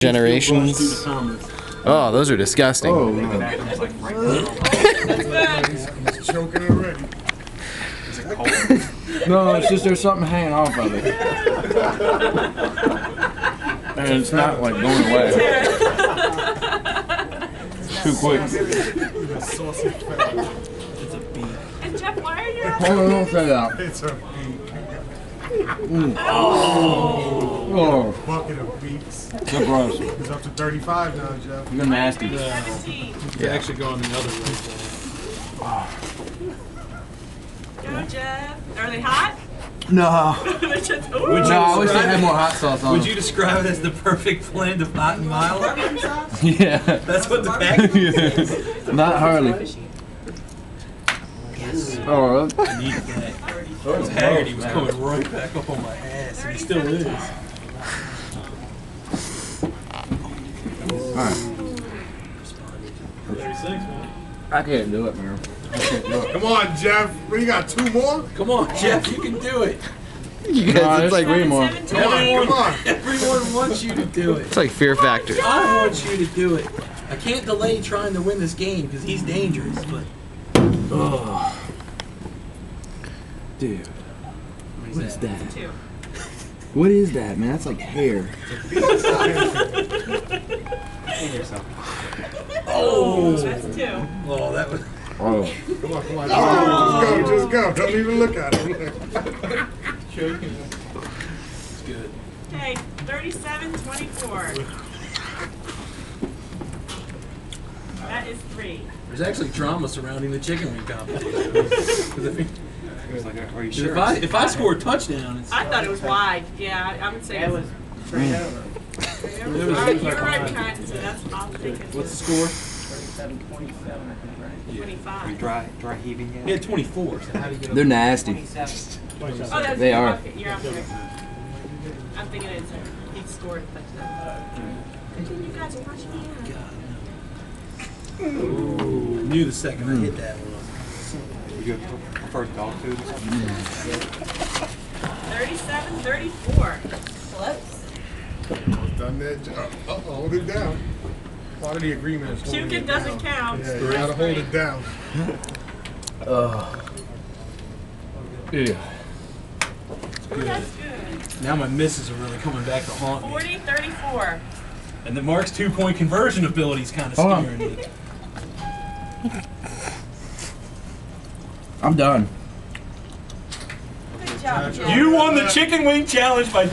Generations. Oh, those are disgusting. Oh, he's choking already. No, it's just there's something hanging off of it. And it's not like going away. It's too quick. It's a beak. And Jeff, why are you? Hold on, don't say that. It's a beak. Oh. Bucket of beaks. So gross. It's up to 35 now, Jeff. You're nasty. It's actually going the other way. Go, Jeff. Are they hot? No. They're just, No, I wish they had more hot sauce on. Would you describe it as the perfect blend of hot and mild? Yeah. That's what the package is. Not Harley. Yes. Oh, I needed that. His Haggerty was coming right back up on my ass, and he still is. Alright. 36, man. I can't do it, man. I can't do it. Come on, Jeff. What, you got 2 more? Come on, Jeff, you can do it. You guys, it's like 3 more. Come on. Everyone wants you to do it. It's like Fear Factor. I want you to do it. I can't delay trying to win this game because he's dangerous, but. Oh. Dude. What is that? What is that, man? That's like hair. Oh! That's 2. Oh, that was. Oh. Come on, come on. Just go. Don't even look at it. It's good. Okay, 37-24. That is 3. There's actually drama surrounding the chicken wing competition. Are you sure? If I score a touchdown, it's. I thought it was wide. Yeah, I would say it was. Straight over. Alright, you're right, Ken, so that's all I'm thinking. What's the score? 37-27, I think, right? 25. Are you dry heaving yet? He had 24. So how do you get up? They're nasty. 27. Oh, that's They are. Okay, you're up there. I'm thinking it's he scored a touchdown. You guys are watching me out. Ooh, knew the second I hit that one. You go first dog food? 37-34. Close. Done that job. Hold it down. Part of the agreement is holding Puking it down. doesn't count. Yeah, you gotta hold it down. Yeah. That's good. Now my misses are really coming back to haunt me. 40-34. And then Mark's 2-point conversion ability is kind of Hold on. scaring me. I'm done. Good job. You won the chicken wing challenge by